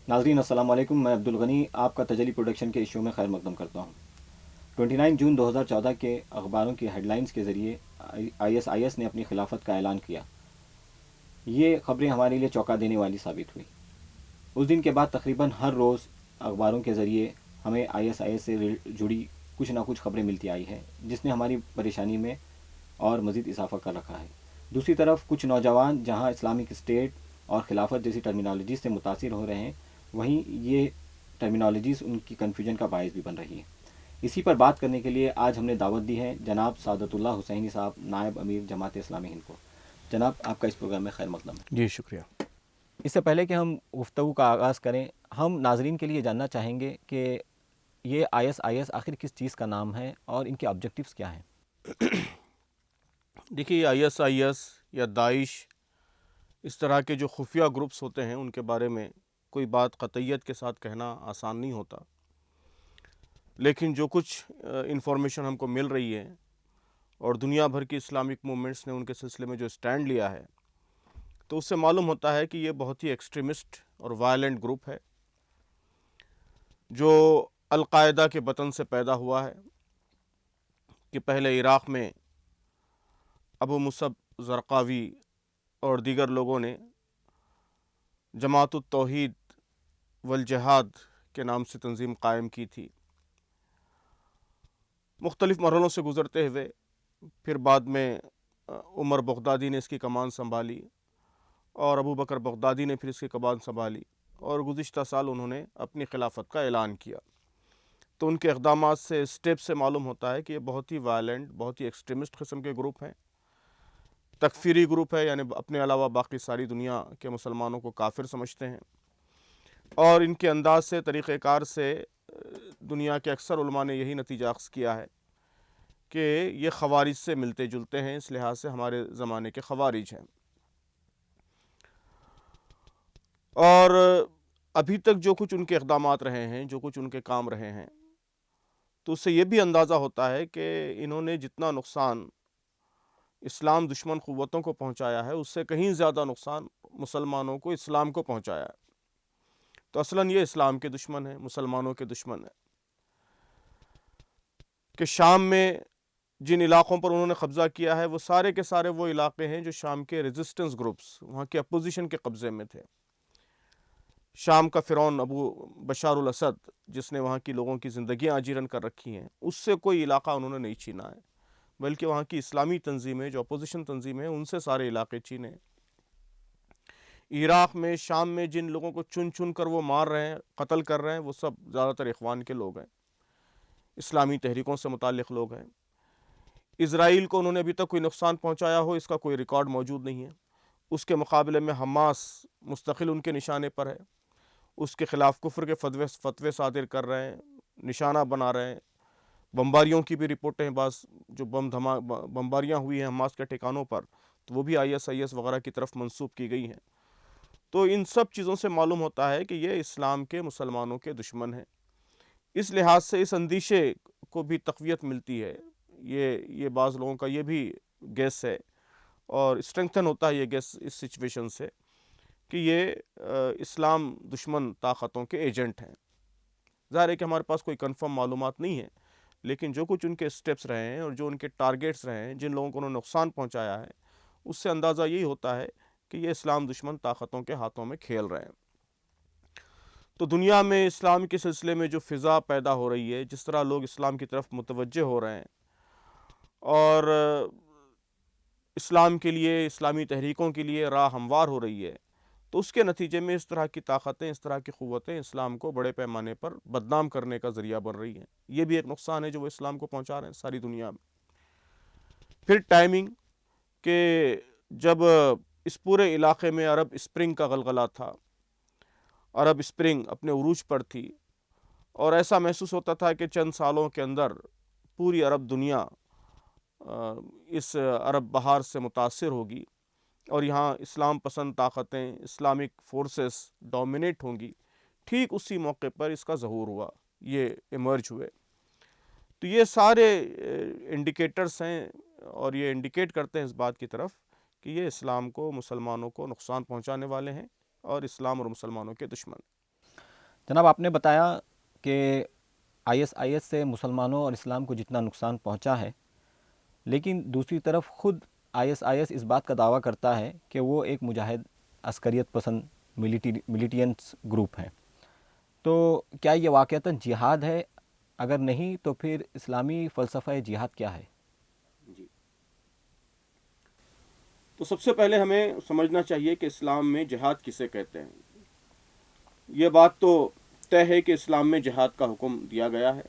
ناظرین السلام علیکم، میں عبدالغنی آپ کا تجلی پروڈکشن کے ایشو میں خیر مقدم کرتا ہوں۔ 29 جون 2014 کے اخباروں کی ہیڈ لائنز کے ذریعے ISIS نے اپنی خلافت کا اعلان کیا۔ یہ خبریں ہمارے لیے چونکا دینے والی ثابت ہوئی۔ اس دن کے بعد تقریباً ہر روز اخباروں کے ذریعے ہمیں ISIS سے جڑی کچھ نہ کچھ خبریں ملتی آئی ہیں، جس نے ہماری پریشانی میں اور مزید اضافہ کر رکھا ہے۔ دوسری طرف کچھ نوجوان جہاں اسلامک اسٹیٹ اور خلافت جیسی ٹرمینالوجیز سے متاثر ہو رہے ہیں، وہیں یہ ٹرمینالوجیز ان کی کنفیوژن کا باعث بھی بن رہی ہے۔ اسی پر بات کرنے کے لیے آج ہم نے دعوت دی ہے جناب سعادت اللہ حسینی صاحب، نائب امیر جماعت اسلامی ہند کو۔ جناب، آپ کا اس پروگرام میں خیر مقدم ہے۔ جی شکریہ۔ اس سے پہلے کہ ہم گفتگو کا آغاز کریں، ہم ناظرین کے لیے جاننا چاہیں گے کہ یہ ISIS آخر کس چیز کا نام ہے اور ان کے آبجیکٹیوز کیا ہیں؟ دیکھیے، ISIS یا داعش، اس طرح کے جو خفیہ گروپس ہوتے ہیں ان کے بارے میں کوئی بات قطعیت کے ساتھ کہنا آسان نہیں ہوتا، لیکن جو کچھ انفارمیشن ہم کو مل رہی ہے اور دنیا بھر کی اسلامک موومنٹس نے ان کے سلسلے میں جو اسٹینڈ لیا ہے، تو اس سے معلوم ہوتا ہے کہ یہ بہت ہی ایکسٹریمسٹ اور وائلنٹ گروپ ہے جو القاعدہ کے بطن سے پیدا ہوا ہے، کہ پہلے عراق میں ابو مصعب زرقاوی اور دیگر لوگوں نے جماعت التوحید والجہاد کے نام سے تنظیم قائم کی تھی۔ مختلف مرحلوں سے گزرتے ہوئے پھر بعد میں عمر بغدادی نے اس کی کمان سنبھالی اور ابو بکر بغدادی نے پھر اس کی کمان سنبھالی، اور گزشتہ سال انہوں نے اپنی خلافت کا اعلان کیا۔ تو ان کے اقدامات سے، اسٹیپ سے معلوم ہوتا ہے کہ یہ بہت ہی وائلنٹ، بہت ہی ایکسٹریمسٹ قسم کے گروپ ہیں، تکفیری گروپ ہے، یعنی اپنے علاوہ باقی ساری دنیا کے مسلمانوں کو کافر سمجھتے ہیں، اور ان کے انداز سے، طریقہ کار سے دنیا کے اکثر علماء نے یہی نتیجہ اخذ کیا ہے کہ یہ خوارج سے ملتے جلتے ہیں، اس لحاظ سے ہمارے زمانے کے خوارج ہیں۔ اور ابھی تک جو کچھ ان کے اقدامات رہے ہیں، جو کچھ ان کے کام رہے ہیں، تو اس سے یہ بھی اندازہ ہوتا ہے کہ انہوں نے جتنا نقصان اسلام دشمن قوتوں کو پہنچایا ہے، اس سے کہیں زیادہ نقصان مسلمانوں کو، اسلام کو پہنچایا ہے۔ تو اصلاً یہ اسلام کے دشمن ہیں، مسلمانوں کے دشمن ہیں۔ کہ شام میں جن علاقوں پر انہوں نے قبضہ کیا ہے، وہ سارے کے سارے وہ علاقے ہیں جو شام کے ریزسٹنس گروپس، وہاں کے اپوزیشن کے قبضے میں تھے۔ شام کا فرعون ابو بشار الاسد، جس نے وہاں کی لوگوں کی زندگیاں اجیرن کر رکھی ہیں، اس سے کوئی علاقہ انہوں نے نہیں چھینا ہے، بلکہ وہاں کی اسلامی تنظیمیں، جو اپوزیشن تنظیمیں ہیں، ان سے سارے علاقے چھینے۔ عراق میں، شام میں جن لوگوں کو چن چن کر وہ مار رہے ہیں، قتل کر رہے ہیں، وہ سب زیادہ تر اخوان کے لوگ ہیں، اسلامی تحریکوں سے متعلق لوگ ہیں۔ اسرائیل کو انہوں نے ابھی تک کوئی نقصان پہنچایا ہو، اس کا کوئی ریکارڈ موجود نہیں ہے۔ اس کے مقابلے میں حماس مستقل ان کے نشانے پر ہے، اس کے خلاف کفر کے فتوے صادر کر رہے ہیں، نشانہ بنا رہے ہیں۔ بمباریوں کی بھی رپورٹیں، بعض جو بمباریاں ہوئی ہیں حماس کے ٹھکانوں پر، تو وہ بھی ISIS وغیرہ کی طرف منسوب کی گئی ہیں۔ تو ان سب چیزوں سے معلوم ہوتا ہے کہ یہ اسلام کے، مسلمانوں کے دشمن ہیں۔ اس لحاظ سے اس اندیشے کو بھی تقویت ملتی ہے، یہ بعض لوگوں کا یہ بھی گیس ہے، اور اسٹرنگتھن ہوتا ہے یہ گیس اس سچویشن سے، کہ یہ اسلام دشمن طاقتوں کے ایجنٹ ہیں۔ ظاہر ہے کہ ہمارے پاس کوئی کنفرم معلومات نہیں ہے، لیکن جو کچھ ان کے سٹیپس رہے ہیں اور جو ان کے ٹارگیٹس رہے ہیں، جن لوگوں کو انہوں نے نقصان پہنچایا ہے، اس سے اندازہ یہی ہوتا ہے کہ یہ اسلام دشمن طاقتوں کے ہاتھوں میں کھیل رہے ہیں۔ تو دنیا میں اسلام کے سلسلے میں جو فضا پیدا ہو رہی ہے، جس طرح لوگ اسلام کی طرف متوجہ ہو رہے ہیں اور اسلام کے لیے، اسلامی تحریکوں کے لیے راہ ہموار ہو رہی ہے، تو اس کے نتیجے میں اس طرح کی طاقتیں، اس طرح کی قوتیں اسلام کو بڑے پیمانے پر بدنام کرنے کا ذریعہ بن رہی ہیں۔ یہ بھی ایک نقصان ہے جو وہ اسلام کو پہنچا رہے ہیں ساری دنیا میں۔ پھر ٹائمنگ، کہ جب اس پورے علاقے میں عرب اسپرنگ کا غلغلہ تھا، عرب اسپرنگ اپنے عروج پر تھی، اور ایسا محسوس ہوتا تھا کہ چند سالوں کے اندر پوری عرب دنیا اس عرب بہار سے متاثر ہوگی، اور یہاں اسلام پسند طاقتیں، اسلامک فورسز ڈومینیٹ ہوں گی۔ ٹھیک اسی موقع پر اس کا ظہور ہوا، یہ ایمرج ہوئے۔ تو یہ سارے انڈیکیٹرز ہیں، اور یہ انڈیکیٹ کرتے ہیں اس بات کی طرف کہ یہ اسلام کو، مسلمانوں کو نقصان پہنچانے والے ہیں، اور اسلام اور مسلمانوں کے دشمن۔ جناب آپ نے بتایا کہ ISIS سے مسلمانوں اور اسلام کو جتنا نقصان پہنچا ہے، لیکن دوسری طرف خود ISIS اس بات کا دعویٰ کرتا ہے کہ وہ ایک مجاہد عسکریت پسند ملیٹینٹس گروپ ہے. تو کیا یہ واقعتاً جہاد ہے؟ اگر نہیں تو پھر اسلامی فلسفہ جہاد کیا ہے؟ جی، تو سب سے پہلے ہمیں سمجھنا چاہیے کہ اسلام میں جہاد کسے کہتے ہیں. یہ بات تو طے ہے کہ اسلام میں جہاد کا حکم دیا گیا ہے.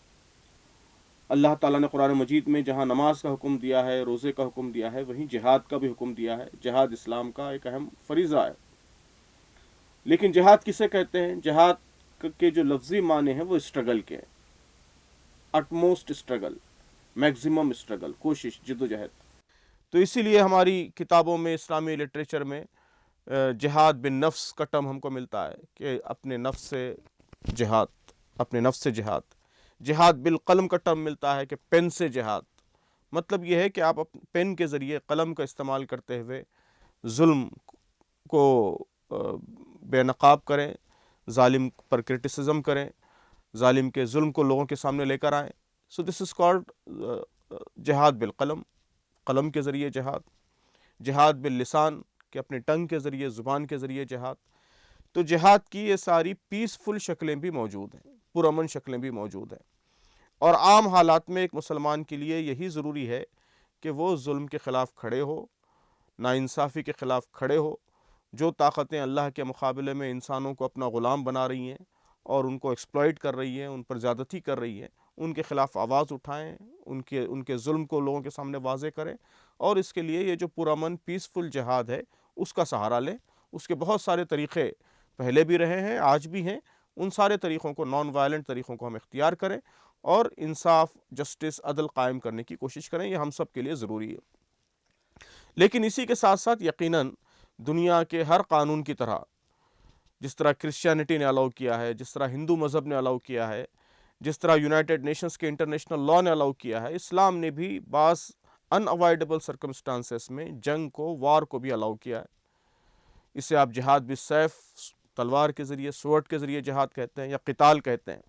اللہ تعالیٰ نے قرآن مجید میں جہاں نماز کا حکم دیا ہے، روزے کا حکم دیا ہے، وہیں جہاد کا بھی حکم دیا ہے. جہاد اسلام کا ایک اہم فریضہ ہے. لیکن جہاد کسے کہتے ہیں؟ جہاد کے جو لفظی معنی ہیں وہ اسٹرگل کے ہیں. اٹموسٹ اسٹرگل، میکسیمم اسٹرگل، کوشش، جد و جہد. تو اسی لیے ہماری کتابوں میں، اسلامی لٹریچر میں جہاد بن نفس کا ٹرم ہم کو ملتا ہے کہ اپنے نفس سے جہاد، اپنے نفس سے جہاد. جہاد بالقلم کا ٹرم ملتا ہے کہ پین سے جہاد. مطلب یہ ہے کہ آپ پین کے ذریعے، قلم کا استعمال کرتے ہوئے ظلم کو بے نقاب کریں، ظالم پر کرٹیسزم کریں، ظالم کے ظلم کو لوگوں کے سامنے لے کر آئیں. سو دس از کالڈ جہاد بالقلم، قلم کے ذریعے جہاد. جہاد باللسان، کہ اپنے ٹنگ کے ذریعے، زبان کے ذریعے جہاد. تو جہاد کی یہ ساری پیسفل شکلیں بھی موجود ہیں، پرامن شکلیں بھی موجود ہیں. اور عام حالات میں ایک مسلمان کے لیے یہی ضروری ہے کہ وہ ظلم کے خلاف کھڑے ہو، ناانصافی کے خلاف کھڑے ہو. جو طاقتیں اللہ کے مقابلے میں انسانوں کو اپنا غلام بنا رہی ہیں اور ان کو ایکسپلائٹ کر رہی ہیں، ان پر زیادتی کر رہی ہیں، ان کے خلاف آواز اٹھائیں، ان کے ظلم کو لوگوں کے سامنے واضح کریں. اور اس کے لیے یہ جو پرامن پیسفل جہاد ہے اس کا سہارا لیں. اس کے بہت سارے طریقے پہلے بھی رہے ہیں، آج بھی ہیں. ان سارے طریقوں کو، نان وائلنٹ طریقوں کو ہم اختیار کریں اور انصاف، جسٹس، عدل قائم کرنے کی کوشش کریں. یہ ہم سب کے لیے ضروری ہے. لیکن اسی کے ساتھ ساتھ یقیناً دنیا کے ہر قانون کی طرح، جس طرح کرسچینٹی نے الاؤ کیا ہے، جس طرح ہندو مذہب نے الاؤ کیا ہے، جس طرح یونائٹڈ نیشنز کے انٹرنیشنل لاء نے الاؤ کیا ہے، اسلام نے بھی بعض ان اوائڈیبل سرکمسٹانسز میں جنگ کو، وار کو بھی الاؤ کیا ہے. اسے آپ جہاد بالسیف، تلوار کے ذریعے، سوورڈ کے ذریعے جہاد کہتے ہیں یا قتال کہتے ہیں.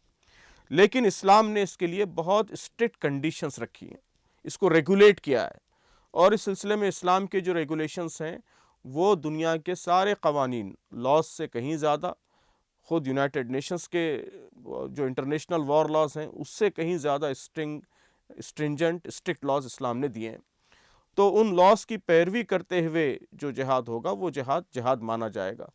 لیکن اسلام نے اس کے لیے بہت اسٹرکٹ کنڈیشنز رکھی ہیں، اس کو ریگولیٹ کیا ہے. اور اس سلسلے میں اسلام کے جو ریگولیشنز ہیں وہ دنیا کے سارے قوانین، لاز سے کہیں زیادہ، خود یونائٹڈ نیشنز کے جو انٹرنیشنل وار لاز ہیں اس سے کہیں زیادہ اسٹرنجنٹ، اسٹرکٹ لاز اسلام نے دیے ہیں. تو ان لاز کی پیروی کرتے ہوئے جو جہاد ہوگا وہ جہاد مانا جائے گا.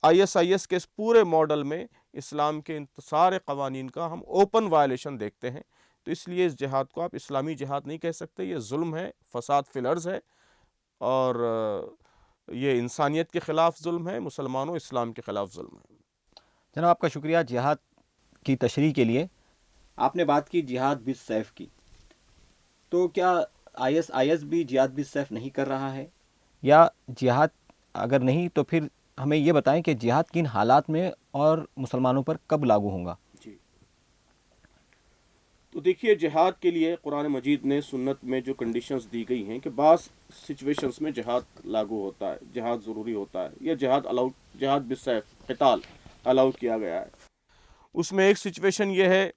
ISIS کے اس پورے ماڈل میں اسلام کے ان سارے قوانین کا ہم اوپن وائلیشن دیکھتے ہیں. تو اس لیے اس جہاد کو آپ اسلامی جہاد نہیں کہہ سکتے. یہ ظلم ہے، فساد فی الارض ہے، اور یہ انسانیت کے خلاف ظلم ہے، مسلمانوں اسلام کے خلاف ظلم ہے. جناب آپ کا شکریہ جہاد کی تشریح کے لیے. آپ نے بات کی جہاد بالسیف کی، تو کیا ISIS بھی جہاد بالسیف نہیں کر رہا ہے؟ یا جہاد اگر نہیں تو پھر ہمیں یہ بتائیں کہ جہاد کن حالات میں اور مسلمانوں پر کب لاگو ہوگا؟ جی، تو دیکھیے، جہاد کے لیے قرآن مجید نے، سنت میں جو کنڈیشنز دی گئی ہیں کہ بعض سچویشنز میں جہاد لاگو ہوتا ہے، جہاد ضروری ہوتا ہے، یا جہاد بالسیف، قتال الاؤ کیا گیا ہے. اس میں ایک سچویشن یہ ہے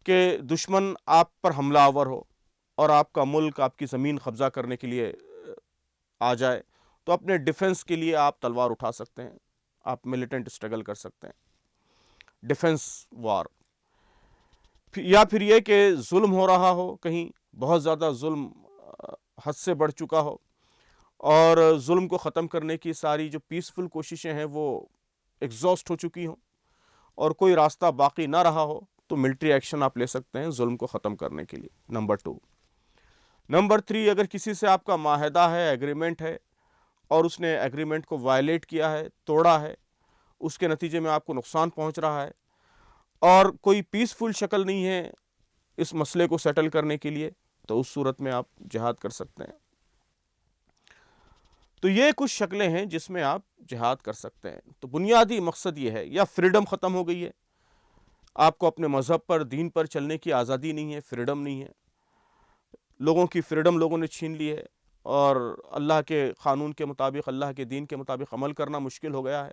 کہ دشمن آپ پر حملہ آور ہو اور آپ کا ملک، آپ کی زمین قبضہ کرنے کے لیے آ جائے، تو اپنے ڈیفنس کے لیے آپ تلوار اٹھا سکتے ہیں، آپ ملیٹنٹ اسٹرگل کر سکتے ہیں، ڈیفنس وار. یا پھر یہ کہ ظلم ہو رہا ہو، کہیں بہت زیادہ ظلم حد سے بڑھ چکا ہو اور ظلم کو ختم کرنے کی ساری جو پیسفل کوششیں ہیں وہ ایگزاسٹ ہو چکی ہوں اور کوئی راستہ باقی نہ رہا ہو، تو ملٹری ایکشن آپ لے سکتے ہیں ظلم کو ختم کرنے کے لیے. نمبر 2. نمبر 3، اگر کسی سے آپ کا معاہدہ ہے، ایگریمنٹ ہے، اور اس نے ایگریمنٹ کو وائلیٹ کیا ہے، توڑا ہے، اس کے نتیجے میں آپ کو نقصان پہنچ رہا ہے اور کوئی پیسفل شکل نہیں ہے اس مسئلے کو سیٹل کرنے کے لیے، تو اس صورت میں آپ جہاد کر سکتے ہیں. تو یہ کچھ شکلیں ہیں جس میں آپ جہاد کر سکتے ہیں. تو بنیادی مقصد یہ ہے، یا فریڈم ختم ہو گئی ہے، آپ کو اپنے مذہب پر، دین پر چلنے کی آزادی نہیں ہے، فریڈم نہیں ہے، لوگوں کی فریڈم لوگوں نے چھین لی ہے اور اللہ کے قانون کے مطابق، اللہ کے دین کے مطابق عمل کرنا مشکل ہو گیا ہے.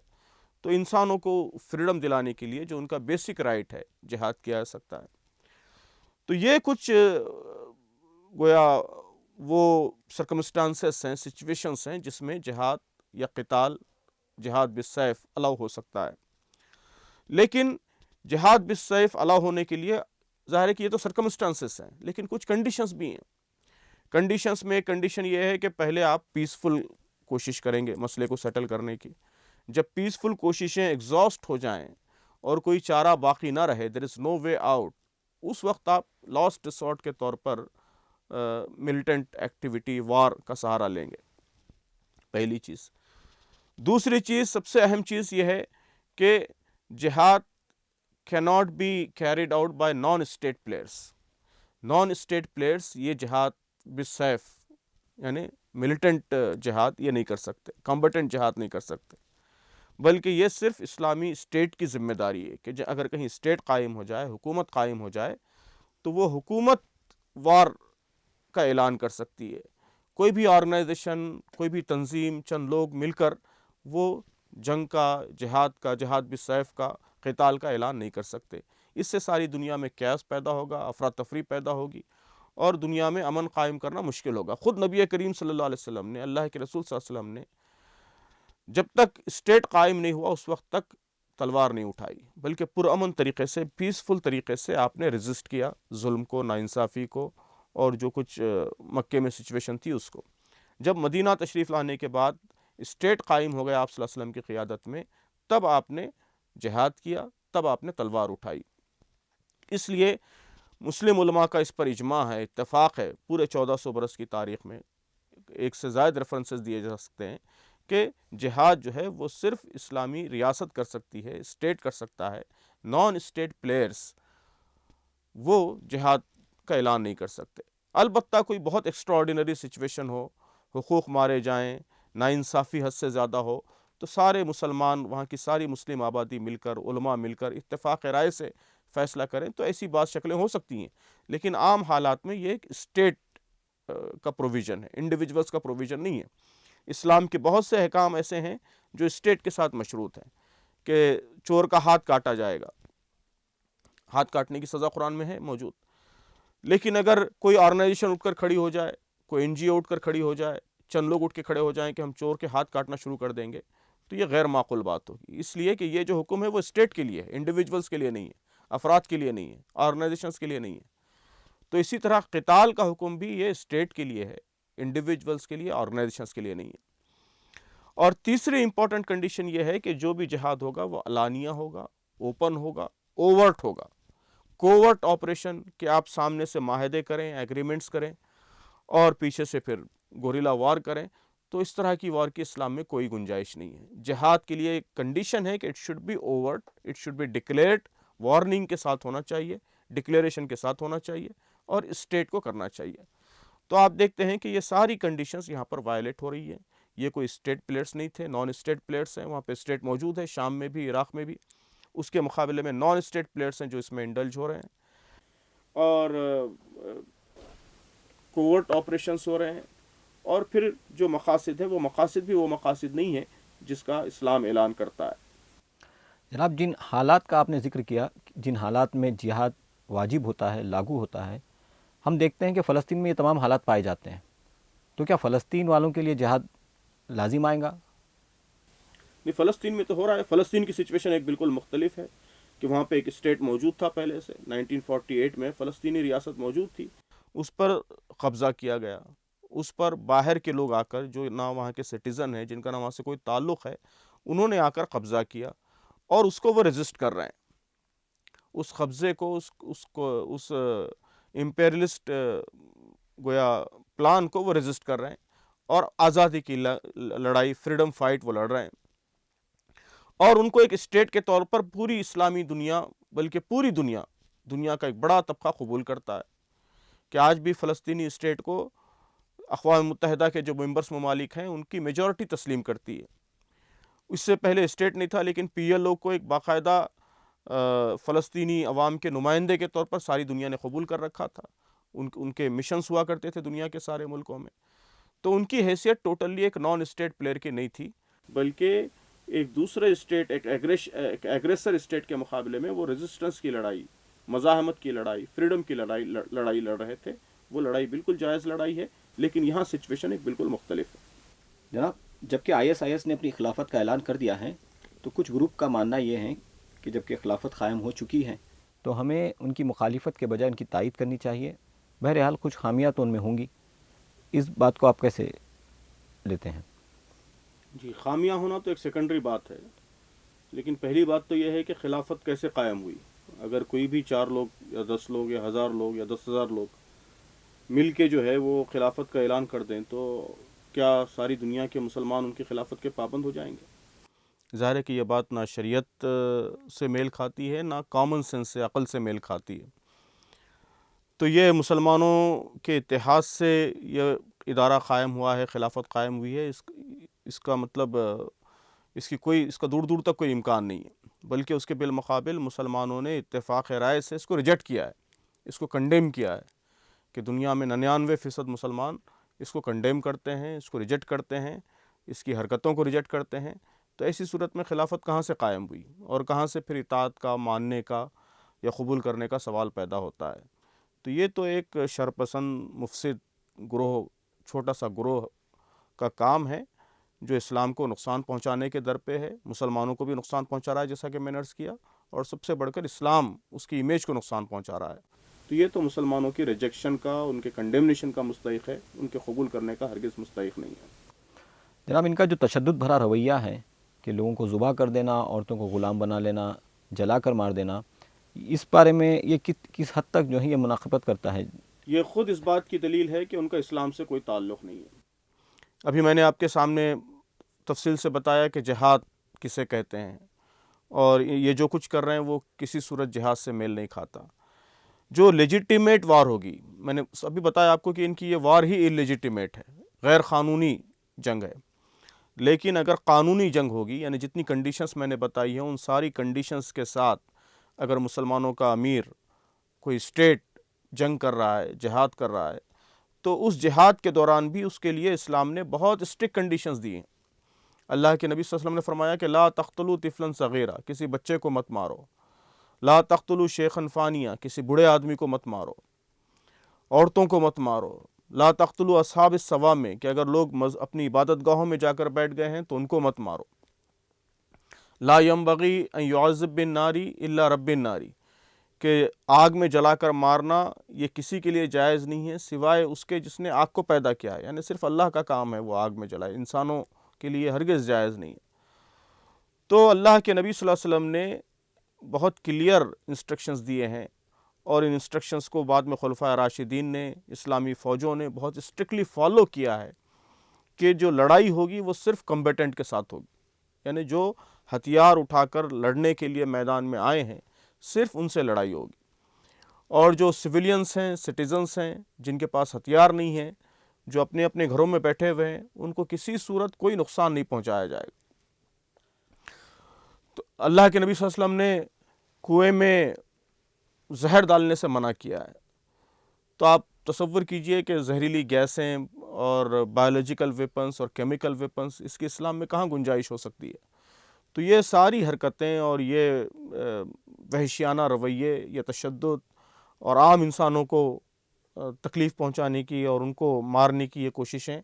تو انسانوں کو فریڈم دلانے کے لیے جو ان کا بیسک رائٹ ہے جہاد کیا جا سکتا ہے. تو یہ کچھ گویا وہ سرکمسٹانسز ہیں، سچویشنز ہیں جس میں جہاد یا قتال، جہاد بالسیف الاؤ ہو سکتا ہے. لیکن جہاد بالسیف الاؤ ہونے کے لیے ظاہر ہے کہ یہ تو سرکمسٹانسز ہیں، لیکن کچھ کنڈیشنز بھی ہیں. کنڈیشنز میں کنڈیشن یہ ہے کہ پہلے آپ پیسفل کوشش کریں گے مسئلے کو سیٹل کرنے کی. جب پیسفل کوششیں ایگزاسٹ ہو جائیں اور کوئی چارہ باقی نہ رہے، دیر از نو وے آؤٹ، اس وقت آپ لاسٹ ریسورٹ کے طور پر ملیٹنٹ ایکٹیویٹی، وار کا سہارا لیں گے. پہلی چیز. دوسری چیز، سب سے اہم چیز یہ ہے کہ جہاد cannot be carried out by non-state players. non-state players یہ جہاد بالسیف یعنی ملیٹنٹ جہاد یہ نہیں کر سکتے، کمبٹنٹ جہاد نہیں کر سکتے، بلکہ یہ صرف اسلامی اسٹیٹ کی ذمہ داری ہے کہ اگر کہیں اسٹیٹ قائم ہو جائے، حکومت قائم ہو جائے، تو وہ حکومت وار کا اعلان کر سکتی ہے. کوئی بھی آرگنائزیشن، کوئی بھی تنظیم، چند لوگ مل کر وہ جنگ کا، جہاد بالسیف کا، قتال کا اعلان نہیں کر سکتے. اس سے ساری دنیا میں کیاس پیدا ہوگا، افراتفری پیدا ہوگی، اور دنیا میں امن قائم کرنا مشکل ہوگا. خود نبی کریم صلی اللہ علیہ وسلم نے، اللہ کے رسول صلی اللہ علیہ وسلم نے جب تک اسٹیٹ قائم نہیں ہوا اس وقت تک تلوار نہیں اٹھائی، بلکہ پرامن طریقے سے، پیسفل طریقے سے آپ نے ریزسٹ کیا ظلم کو، ناانصافی کو، اور جو کچھ مکے میں سچویشن تھی اس کو. جب مدینہ تشریف لانے کے بعد اسٹیٹ قائم ہو گیا آپ صلی اللہ علیہ وسلم کی قیادت میں، تب آپ نے جہاد کیا، تب آپ نے تلوار اٹھائی. اس لیے مسلم علماء کا اس پر اجماع ہے، اتفاق ہے، پورے 1400 برس کی تاریخ میں ایک سے زائد ریفرنسز دیے جا سکتے ہیں کہ جہاد جو ہے وہ صرف اسلامی ریاست کر سکتی ہے، اسٹیٹ کر سکتا ہے. نان اسٹیٹ پلیئرز وہ جہاد کا اعلان نہیں کر سکتے. البتہ کوئی بہت ایکسٹراڈینری سچویشن ہو، حقوق مارے جائیں، ناانصافی حد سے زیادہ ہو، تو سارے مسلمان، وہاں کی ساری مسلم آبادی مل کر، علماء مل کر اتفاق رائے سے فیصلہ کریں تو ایسی بعض شکلیں ہو سکتی ہیں. لیکن عام حالات میں یہ ایک اسٹیٹ کا پروویژن ہے، انڈیویجولز کا پروویژن نہیں ہے. اسلام کے بہت سے احکام ایسے ہیں جو اسٹیٹ کے ساتھ مشروط ہیں کہ چور کا ہاتھ کاٹا جائے گا، ہاتھ کاٹنے کی سزا قرآن میں ہے موجود. لیکن اگر کوئی آرگنائزیشن اٹھ کر کھڑی ہو جائے، کوئی این جی او اٹھ کر کھڑی ہو جائے، چند لوگ اٹھ کے کھڑے ہو جائیں کہ ہم چور کے ہاتھ کاٹنا شروع کر دیں گے، تو یہ غیر معقول بات ہوگی. اس لیے کہ یہ جو حکم ہے وہ اسٹیٹ کے لیے ہے، انڈیویجولز کے لیے نہیں ہے، افراد کے لیے نہیں ہے، آرگنائزیشنز کے لیے نہیں ہے. تو اسی طرح قتال کا حکم بھی یہ اسٹیٹ کے لیے ہے، انڈیویجولز کے لیے، آرگنائزیشنز کے لیے نہیں ہے. اور تیسری امپورٹنٹ کنڈیشن یہ ہے کہ جو بھی جہاد ہوگا وہ علانیہ ہوگا، اوپن ہوگا، اوورٹ ہوگا. کوورٹ آپریشن کہ آپ سامنے سے معاہدے کریں، ایگریمنٹس کریں، اور پیچھے سے پھر گوریلا وار کریں، تو اس طرح کی وار کی اسلام میں کوئی گنجائش نہیں ہے. جہاد کے لیے ایک کنڈیشن ہے کہ it should be overt, it should be declared, warning کے ساتھ ہونا چاہیے، ڈکلیریشن کے ساتھ ہونا چاہیے، اور اسٹیٹ کو کرنا چاہیے. تو آپ دیکھتے ہیں کہ یہ ساری کنڈیشنز یہاں پر وائلیٹ ہو رہی ہیں. یہ کوئی اسٹیٹ پلیئرز نہیں تھے، نان اسٹیٹ پلیئرز ہیں. وہاں پہ اسٹیٹ موجود ہے، شام میں بھی، عراق میں بھی. اس کے مقابلے میں نان اسٹیٹ پلیئرز ہیں جو اس میں انڈلج ہو رہے ہیں، اور کوورٹ آپریشنز ہو رہے ہیں. اور پھر جو مقاصد ہیں وہ مقاصد بھی وہ مقاصد نہیں ہیں جس کا اسلام اعلان کرتا ہے. جناب، جن حالات کا آپ نے ذکر کیا، جن حالات میں جہاد واجب ہوتا ہے، لاگو ہوتا ہے، ہم دیکھتے ہیں کہ فلسطین میں یہ تمام حالات پائے جاتے ہیں. تو کیا فلسطین والوں کے لیے جہاد لازم آئے گا؟ نہیں، فلسطین میں تو ہو رہا ہے. فلسطین کی سچویشن ایک بالکل مختلف ہے کہ وہاں پہ ایک اسٹیٹ موجود تھا پہلے سے. 1948 میں فلسطینی ریاست موجود تھی، اس پر قبضہ کیا گیا. اس پر باہر کے لوگ آ کر، جو نہ وہاں کے سٹیزن ہیں، جن کا نہ وہاں سے کوئی تعلق ہے، انہوں نے آ کر قبضہ کیا، اور اس کو وہ ریزسٹ کر رہے ہیں. اس قبضے کو، اس امپیریلسٹ گویا پلان کو وہ ریزسٹ کر رہے ہیں، اور آزادی کی لڑائی، فریڈم فائٹ وہ لڑ رہے ہیں. اور ان کو ایک اسٹیٹ کے طور پر پوری اسلامی دنیا، بلکہ پوری دنیا کا ایک بڑا طبقہ قبول کرتا ہے کہ آج بھی فلسطینی اسٹیٹ کو اقوام متحدہ کے جو ممبرس ممالک ہیں ان کی میجورٹی تسلیم کرتی ہے. اس سے پہلے اسٹیٹ نہیں تھا، لیکن پی ایل او کو ایک باقاعدہ فلسطینی عوام کے نمائندے کے طور پر ساری دنیا نے قبول کر رکھا تھا. ان کے مشنز ہوا کرتے تھے دنیا کے سارے ملکوں میں. تو ان کی حیثیت ٹوٹلی ایک نان اسٹیٹ پلیئر کی نہیں تھی، بلکہ ایک دوسرے اسٹیٹ ایک ایگریسر اسٹیٹ کے مقابلے میں وہ ریزسٹنس کی لڑائی، مزاحمت کی لڑائی، فریڈم کی لڑائی لڑ رہے تھے. وہ لڑائی بالکل جائز لڑائی ہے، لیکن یہاں سچویشن ایک بالکل مختلف ہے. جناب، جبکہ ISIS نے اپنی خلافت کا اعلان کر دیا ہے تو کچھ گروپ کا ماننا یہ ہے کہ جبکہ خلافت قائم ہو چکی ہے تو ہمیں ان کی مخالفت کے بجائے ان کی تائید کرنی چاہیے. بہرحال کچھ خامیاں تو ان میں ہوں گی، اس بات کو آپ کیسے لیتے ہیں؟ جی، خامیاں ہونا تو ایک سیکنڈری بات ہے، لیکن پہلی بات تو یہ ہے کہ خلافت کیسے قائم ہوئی. اگر کوئی بھی 4 لوگ یا 10 لوگ یا 1000 لوگ یا 10,000 لوگ مل کے جو ہے وہ خلافت کا اعلان کر دیں تو کیا ساری دنیا کے مسلمان ان کی خلافت کے پابند ہو جائیں گے؟ ظاہر ہے کہ یہ بات نہ شریعت سے میل کھاتی ہے، نہ کامن سینس سے، عقل سے میل کھاتی ہے. تو یہ مسلمانوں کے اتحاد سے یہ ادارہ قائم ہوا ہے، خلافت قائم ہوئی ہے، اس کا مطلب اس کا دور دور تک کوئی امکان نہیں ہے، بلکہ اس کے بالمقابل مسلمانوں نے اتفاق رائے سے اس کو ریجیکٹ کیا ہے، اس کو کنڈیم کیا ہے کہ دنیا میں 99% مسلمان اس کو کنڈیم کرتے ہیں، اس کو ریجیکٹ کرتے ہیں، اس کی حرکتوں کو ریجیکٹ کرتے ہیں. تو ایسی صورت میں خلافت کہاں سے قائم ہوئی اور کہاں سے پھر اطاعت کا، ماننے کا یا قبول کرنے کا سوال پیدا ہوتا ہے؟ تو یہ تو ایک شرپسند مفسد گروہ، چھوٹا سا گروہ کا کام ہے جو اسلام کو نقصان پہنچانے کے در پہ ہے، مسلمانوں کو بھی نقصان پہنچا رہا ہے جیسا کہ میں نے عرض کیا، اور سب سے بڑھ کر اسلام، اس کی امیج کو نقصان پہنچا رہا ہے. تو یہ تو مسلمانوں کی ریجیکشن کا، ان کے کنڈیمنیشن کا مستحق ہے، ان کے قبول کرنے کا ہرگز مستحق نہیں ہے. جناب، ان کا جو تشدد بھرا رویہ ہے کہ لوگوں کو ذبح کر دینا، عورتوں کو غلام بنا لینا، جلا کر مار دینا، اس بارے میں یہ کس حد تک جو ہے یہ مناقبت کرتا ہے؟ یہ خود اس بات کی دلیل ہے کہ ان کا اسلام سے کوئی تعلق نہیں ہے. ابھی میں نے آپ کے سامنے تفصیل سے بتایا کہ جہاد کسے کہتے ہیں، اور یہ جو کچھ کر رہے ہیں وہ کسی صورت جہاد سے میل نہیں کھاتا. جو لیجیٹیمیٹ وار ہوگی، میں نے ابھی بتایا آپ کو کہ ان کی یہ وار ہی اللیجیٹیمیٹ ہے، غیر قانونی جنگ ہے. لیکن اگر قانونی جنگ ہوگی، یعنی جتنی کنڈیشنز میں نے بتائی ہیں ان ساری کنڈیشنز کے ساتھ اگر مسلمانوں کا امیر کوئی اسٹیٹ جنگ کر رہا ہے، جہاد کر رہا ہے، تو اس جہاد کے دوران بھی اس کے لیے اسلام نے بہت اسٹرکٹ کنڈیشنز دی ہیں. اللہ کے نبی صلی اللہ علیہ وسلم نے فرمایا کہ لا تقتلوا طفلا صغیرا، کسی بچے کو مت مارو. لا تقتلوا شیخا فانیا، کسی بوڑھے آدمی کو مت مارو. عورتوں کو مت مارو. لا تقتلوا اصحاب الصوامع، کہ اگر لوگ اپنی عبادت گاہوں میں جا کر بیٹھ گئے ہیں تو ان کو مت مارو. لا ينبغي ان يعذب بالنار الا رب النار، کہ آگ میں جلا کر مارنا یہ کسی کے لیے جائز نہیں ہے سوائے اس کے جس نے آگ کو پیدا کیا ہے، یعنی صرف اللہ کا کام ہے وہ آگ میں جلائے، انسانوں کے لیے ہرگز جائز نہیں ہے. تو اللہ کے نبی صلی اللہ علیہ وسلم نے بہت کلیئر انسٹرکشنز دیے ہیں، اور ان انسٹرکشنز کو بعد میں خلفائے راشدین نے، اسلامی فوجوں نے بہت اسٹرکٹلی فالو کیا ہے کہ جو لڑائی ہوگی وہ صرف کمبیٹنٹ کے ساتھ ہوگی، یعنی جو ہتھیار اٹھا کر لڑنے کے لیے میدان میں آئے ہیں صرف ان سے لڑائی ہوگی. اور جو سویلینز ہیں، سٹیزنز ہیں، جن کے پاس ہتھیار نہیں ہیں، جو اپنے اپنے گھروں میں بیٹھے ہوئے ہیں، ان کو کسی صورت کوئی نقصان نہیں پہنچایا جائے گا. تو اللہ کے نبی صلی اللہ علیہ وسلم نے کنویں میں زہر ڈالنے سے منع کیا ہے. تو آپ تصور کیجئے کہ زہریلی گیسیں اور بایولوجیکل ویپنز اور کیمیکل ویپنز، اس کی اسلام میں کہاں گنجائش ہو سکتی ہے؟ تو یہ ساری حرکتیں اور یہ وحشیانہ رویے، یہ تشدد اور عام انسانوں کو تکلیف پہنچانے کی اور ان کو مارنے کی یہ کوششیں،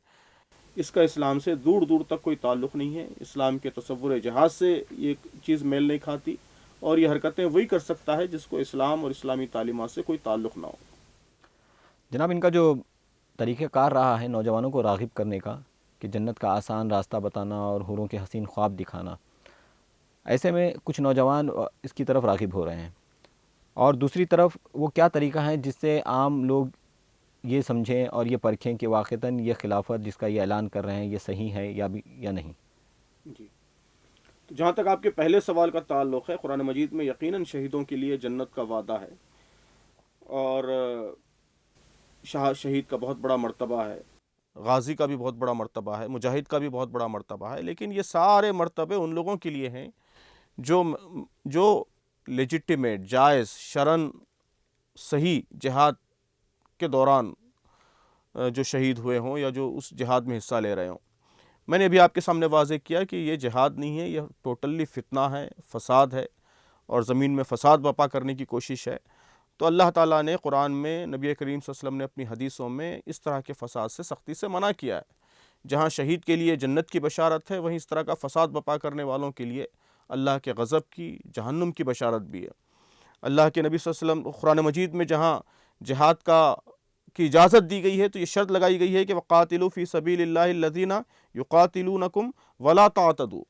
اس کا اسلام سے دور دور تک کوئی تعلق نہیں ہے. اسلام کے تصور جہاد سے یہ چیز میل نہیں کھاتی، اور یہ حرکتیں وہی کر سکتا ہے جس کو اسلام اور اسلامی تعلیمات سے کوئی تعلق نہ ہو. جناب، ان کا جو طریقہ کار رہا ہے نوجوانوں کو راغب کرنے کا کہ جنت کا آسان راستہ بتانا اور حوروں کے حسین خواب دکھانا، ایسے میں کچھ نوجوان اس کی طرف راغب ہو رہے ہیں، اور دوسری طرف وہ کیا طریقہ ہے جس سے عام لوگ یہ سمجھیں اور یہ پرکھیں کہ واقعتاً یہ خلافت جس کا یہ اعلان کر رہے ہیں یہ صحیح ہے یا نہیں؟ جی، تو جہاں تک آپ کے پہلے سوال کا تعلق ہے، قرآن مجید میں یقیناً شہیدوں کے لیے جنت کا وعدہ ہے، اور شہید کا بہت بڑا مرتبہ ہے، غازی کا بھی بہت بڑا مرتبہ ہے، مجاہد کا بھی بہت بڑا مرتبہ ہے. لیکن یہ سارے مرتبے ان لوگوں کے لیے ہیں جو لیجیٹیمیٹ، جائز، شرعاً صحیح جہاد کے دوران جو شہید ہوئے ہوں یا جو اس جہاد میں حصہ لے رہے ہوں. میں نے ابھی آپ کے سامنے واضح کیا کہ یہ جہاد نہیں ہے، یہ ٹوٹلی فتنہ ہے، فساد ہے، اور زمین میں فساد برپا کرنے کی کوشش ہے۔ تو اللہ تعالیٰ نے قرآن میں، نبی کریم صلی اللہ علیہ وسلم نے اپنی حدیثوں میں اس طرح کے فساد سے سختی سے منع کیا ہے۔ جہاں شہید کے لیے جنت کی بشارت ہے، وہیں اس طرح کا فساد برپا کرنے والوں کے لیے اللہ کے غضب کی، جہنم کی بشارت بھی ہے۔ اللہ کے نبی صلی اللہ علیہ وسلم قرآن مجید میں جہاں جہاد کی اجازت دی گئی ہے تو یہ شرط لگائی گئی ہے کہ وَقَاتِلُوا فِي سَبِيلِ اللَّهِ الَّذِينَ يُقَاتِلُونَكُمْ وَلَا تَعْتَدُوا،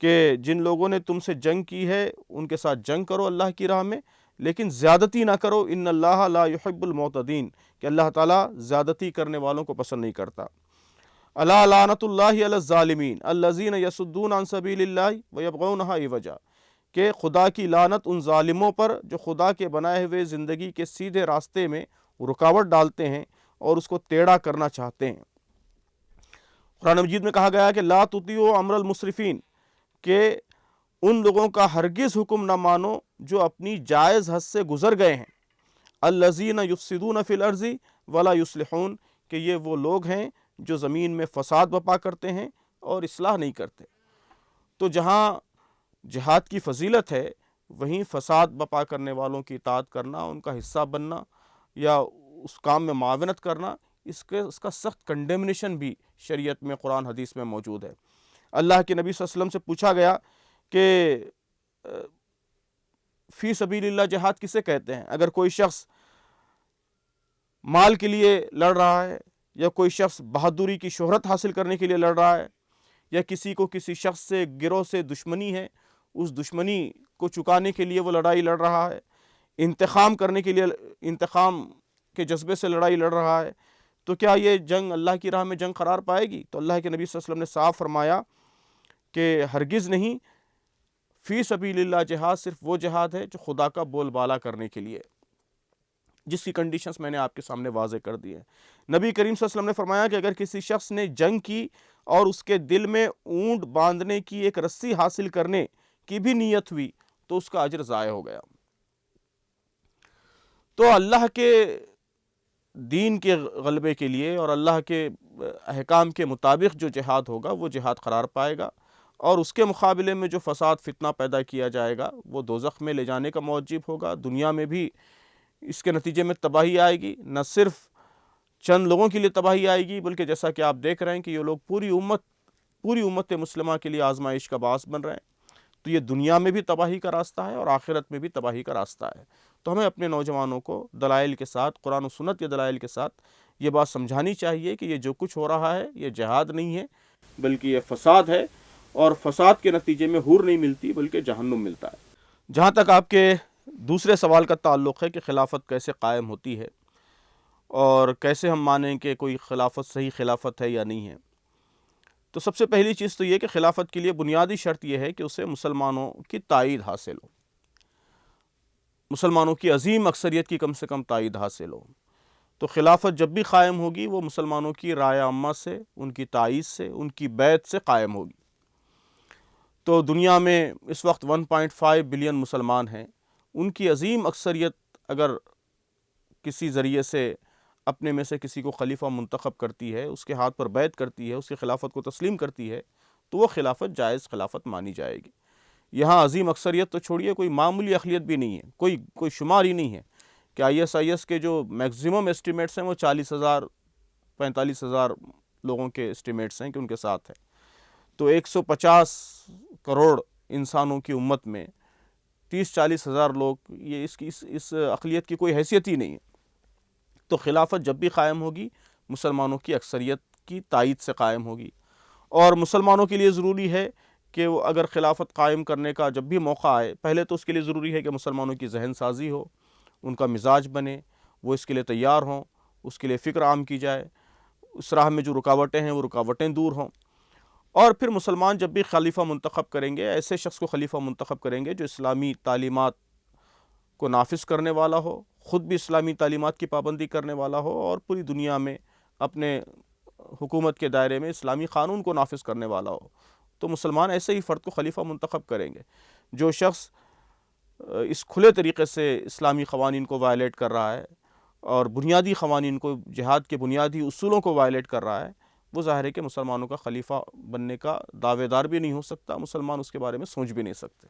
کہ جن لوگوں نے تم سے جنگ کی ہے ان کے ساتھ جنگ کرو اللہ کی راہ میں، لیکن زیادتی نہ کرو، ان اللہ لا يحب المعتدین، کہ اللہ تعالیٰ زیادتی کرنے والوں کو پسند نہیں کرتا۔ الا لعنت اللہ علی الظالمین الذین یصدون عن سبیل اللہ ویبغونہا عوجا، کہ خدا کی لعنت ان ظالموں پر جو خدا کے بنائے ہوئے زندگی کے سیدھے راستے میں رکاوٹ ڈالتے ہیں اور اس کو ٹیڑھا کرنا چاہتے ہیں۔ قرآن مجید میں کہا گیا کہ لا تطیعوا امر المسرفین، کہ ان لوگوں کا ہرگز حکم نہ مانو جو اپنی جائز حد سے گزر گئے ہیں۔ الذین یفسدون فی الارض ولا یصلحون، کہ یہ وہ لوگ ہیں جو زمین میں فساد برپا کرتے ہیں اور اصلاح نہیں کرتے۔ تو جہاں جہاد کی فضیلت ہے وہیں فساد برپا کرنے والوں کی اطاعت کرنا، ان کا حصہ بننا یا اس کام میں معاونت کرنا، اس کا سخت کنڈیمنیشن بھی شریعت میں، قرآن حدیث میں موجود ہے۔ اللہ کے نبی صلی اللہ علیہ وسلم سے پوچھا گیا کہ فی سبیل اللہ جہاد کسے کہتے ہیں؟ اگر کوئی شخص مال کے لیے لڑ رہا ہے، یا کوئی شخص بہادری کی شہرت حاصل کرنے کے لیے لڑ رہا ہے، یا کسی کو کسی شخص سے گروہ سے دشمنی ہے، اس دشمنی کو چکانے کے لیے وہ لڑائی لڑ رہا ہے، انتقام کرنے کے لیے، انتقام کے جذبے سے لڑائی لڑ رہا ہے، تو کیا یہ جنگ اللہ کی راہ میں جنگ قرار پائے گی؟ تو اللہ کے نبی صلی اللہ علیہ وسلم نے صاف فرمایا کہ ہرگز نہیں، فی سبیل اللہ جہاد صرف وہ جہاد ہے جو خدا کا بول بالا کرنے کے لیے، جس کی کنڈیشنز میں نے آپ کے سامنے واضح کر دی ہیں۔ نبی کریم صلی اللہ علیہ وسلم نے فرمایا کہ اگر کسی شخص نے جنگ کی اور اس کے دل میں اونٹ باندھنے کی ایک رسی حاصل کرنے کی بھی نیت ہوئی تو اس کا اجر ضائع ہو گیا۔ تو اللہ کے دین کے غلبے کے لیے اور اللہ کے احکام کے مطابق جو جہاد ہوگا وہ جہاد قرار پائے گا، اور اس کے مقابلے میں جو فساد فتنہ پیدا کیا جائے گا وہ دوزخ میں لے جانے کا موجب ہوگا۔ دنیا میں بھی اس کے نتیجے میں تباہی آئے گی، نہ صرف چند لوگوں کے لیے تباہی آئے گی، بلکہ جیسا کہ آپ دیکھ رہے ہیں کہ یہ لوگ پوری امت مسلمہ کے لیے آزمائش کا باعث بن رہے ہیں۔ تو یہ دنیا میں بھی تباہی کا راستہ ہے اور آخرت میں بھی تباہی کا راستہ ہے۔ تو ہمیں اپنے نوجوانوں کو دلائل کے ساتھ، قرآن و سنت کے دلائل کے ساتھ یہ بات سمجھانی چاہیے کہ یہ جو کچھ ہو رہا ہے یہ جہاد نہیں ہے، بلکہ یہ فساد ہے، اور فساد کے نتیجے میں حور نہیں ملتی بلکہ جہنم ملتا ہے۔ جہاں تک آپ کے دوسرے سوال کا تعلق ہے کہ خلافت کیسے قائم ہوتی ہے اور کیسے ہم مانیں کہ کوئی خلافت صحیح خلافت ہے یا نہیں ہے، تو سب سے پہلی چیز تو یہ کہ خلافت کے لیے بنیادی شرط یہ ہے کہ اسے مسلمانوں کی تائید حاصل ہو، مسلمانوں کی عظیم اکثریت کی کم سے کم تائید حاصل ہو۔ تو خلافت جب بھی قائم ہوگی وہ مسلمانوں کی رائے عامہ سے، ان کی تائید سے، ان کی بیعت سے قائم ہوگی۔ تو دنیا میں اس وقت 1.5 بلین مسلمان ہیں، ان کی عظیم اکثریت اگر کسی ذریعے سے اپنے میں سے کسی کو خلیفہ منتخب کرتی ہے، اس کے ہاتھ پر بیعت کرتی ہے، اس کی خلافت کو تسلیم کرتی ہے، تو وہ خلافت جائز خلافت مانی جائے گی۔ یہاں عظیم اکثریت تو چھوڑیے، کوئی معمولی اقلیت بھی نہیں ہے، کوئی شمار ہی نہیں ہے کہ IS کے جو میکزیمم اسٹیمیٹس ہیں وہ 40,000 45,000 لوگوں کے اسٹیمیٹس ہیں کہ ان کے ساتھ ہے۔ تو 150 کروڑ انسانوں کی امت میں 30-40 ہزار لوگ، یہ اس اقلیت کی کوئی حیثیت ہی نہیں ہے۔ تو خلافت جب بھی قائم ہوگی مسلمانوں کی اکثریت کی تائید سے قائم ہوگی، اور مسلمانوں کے لیے ضروری ہے کہ وہ اگر خلافت قائم کرنے کا جب بھی موقع آئے، پہلے تو اس کے لیے ضروری ہے کہ مسلمانوں کی ذہن سازی ہو، ان کا مزاج بنے، وہ اس کے لیے تیار ہوں، اس کے لیے فکر عام کی جائے، اس راہ میں جو رکاوٹیں ہیں وہ رکاوٹیں دور ہوں۔ اور پھر مسلمان جب بھی خلیفہ منتخب کریں گے، ایسے شخص کو خلیفہ منتخب کریں گے جو اسلامی تعلیمات کو نافذ کرنے والا ہو، خود بھی اسلامی تعلیمات کی پابندی کرنے والا ہو، اور پوری دنیا میں اپنے حکومت کے دائرے میں اسلامی قانون کو نافذ کرنے والا ہو۔ تو مسلمان ایسے ہی فرد کو خلیفہ منتخب کریں گے۔ جو شخص اس کھلے طریقے سے اسلامی قوانین کو وائلیٹ کر رہا ہے اور بنیادی قوانین کو، جہاد کے بنیادی اصولوں کو وائلیٹ کر رہا ہے، وہ ظاہر ہے کہ مسلمانوں کا خلیفہ بننے کا دعوے دار بھی نہیں ہو سکتا، مسلمان اس کے بارے میں سوچ بھی نہیں سکتے۔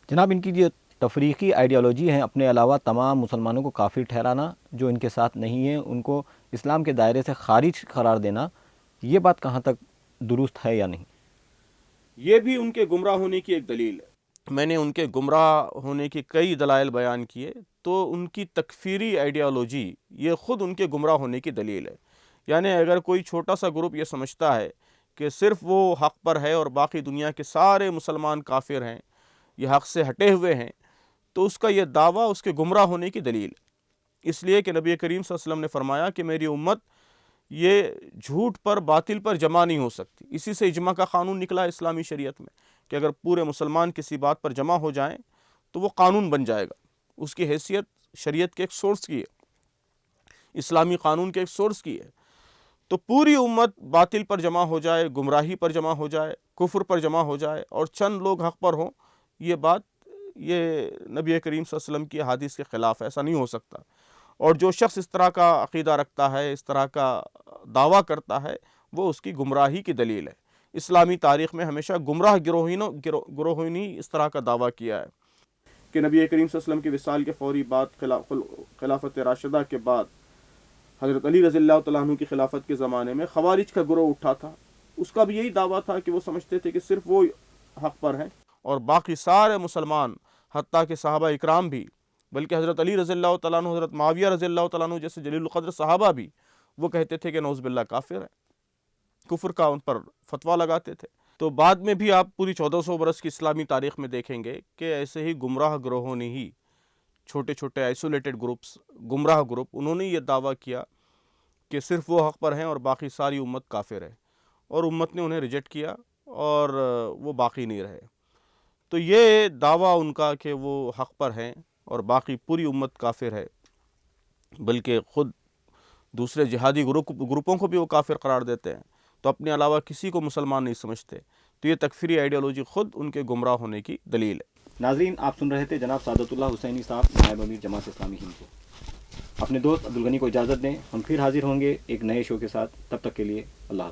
جناب، ان کی جو تفریقی آئیڈیالوجی ہے، اپنے علاوہ تمام مسلمانوں کو کافر ٹھہرانا، جو ان کے ساتھ نہیں ہیں ان کو اسلام کے دائرے سے خارج قرار دینا، یہ بات کہاں تک درست ہے یا نہیں؟ یہ بھی ان کے گمراہ ہونے کی ایک دلیل ہے۔ میں نے ان کے گمراہ ہونے کی کئی دلائل بیان کیے، تو ان کی تکفیری آئیڈیالوجی یہ خود ان کے گمراہ ہونے کی دلیل ہے۔ یعنی اگر کوئی چھوٹا سا گروپ یہ سمجھتا ہے کہ صرف وہ حق پر ہے اور باقی دنیا کے سارے مسلمان کافر ہیں، یہ حق سے ہٹے ہوئے ہیں، تو اس کا یہ دعویٰ اس کے گمراہ ہونے کی دلیل ہے۔ اس لیے کہ نبی کریم صلی اللہ علیہ وسلم نے فرمایا کہ میری امت یہ جھوٹ پر باطل پر جمع نہیں ہو سکتی۔ اسی سے اجماع کا قانون نکلا اسلامی شریعت میں کہ اگر پورے مسلمان کسی بات پر جمع ہو جائیں تو وہ قانون بن جائے گا۔ اس کی حیثیت شریعت کے ایک سورس کی ہے، اسلامی قانون کے ایک سورس کی ہے۔ تو پوری امت باطل پر جمع ہو جائے، گمراہی پر جمع ہو جائے، کفر پر جمع ہو جائے اور چند لوگ حق پر ہوں، یہ بات یہ نبی کریم صلی اللہ علیہ وسلم کی احادیث کے خلاف ہے، ایسا نہیں ہو سکتا۔ اور جو شخص اس طرح کا عقیدہ رکھتا ہے، اس طرح کا دعویٰ کرتا ہے، وہ اس کی گمراہی کی دلیل ہے۔ اسلامی تاریخ میں ہمیشہ گمراہ گروہوں نے اس طرح کا دعویٰ کیا ہے کہ نبی کریم صلی اللہ علیہ وسلم کی وصال کے فوری بعد خلافت راشدہ کے بعد حضرت علی رضی اللہ تعالیٰ عنہ کی خلافت کے زمانے میں خوارج کا گروہ اٹھا تھا۔ اس کا بھی یہی دعویٰ تھا کہ وہ سمجھتے تھے کہ صرف وہ حق پر ہیں اور باقی سارے مسلمان، حتیٰ کہ صحابہ اکرام بھی، بلکہ حضرت علی رضی اللہ تعالیٰ عنہ، حضرت معاویہ رضی اللہ تعالیٰ عنہ جیسے جلیل القدر صحابہ بھی، وہ کہتے تھے کہ نعوذ باللہ کافر ہے، کفر کا ان پر فتویٰ لگاتے تھے۔ تو بعد میں بھی آپ پوری 1400 برس کی اسلامی تاریخ میں دیکھیں گے کہ ایسے ہی گمراہ گروہوں نے ہی، چھوٹے چھوٹے آئسولیٹڈ گروپس، گمراہ گروپ، انہوں نے یہ دعویٰ کیا کہ صرف وہ حق پر ہیں اور باقی ساری امت کافر ہے، اور امت نے انہیں ریجیکٹ کیا اور وہ باقی نہیں رہے۔ تو یہ دعویٰ ان کا کہ وہ حق پر ہیں اور باقی پوری امت کافر ہے، بلکہ خود دوسرے جہادی گروپوں کو بھی وہ کافر قرار دیتے ہیں، تو اپنے علاوہ کسی کو مسلمان نہیں سمجھتے، تو یہ تکفیری آئیڈیالوجی خود ان کے گمراہ ہونے کی دلیل ہے۔ ناظرین، آپ سن رہے تھے جناب سعادت اللہ حسینی صاحب، نائب امیر جماعت اسلامی ہند کو۔ اپنے دوست عبدالغنی کو اجازت دیں، ہم پھر حاضر ہوں گے ایک نئے شو کے ساتھ، تب تک کے لیے اللہ حافظ۔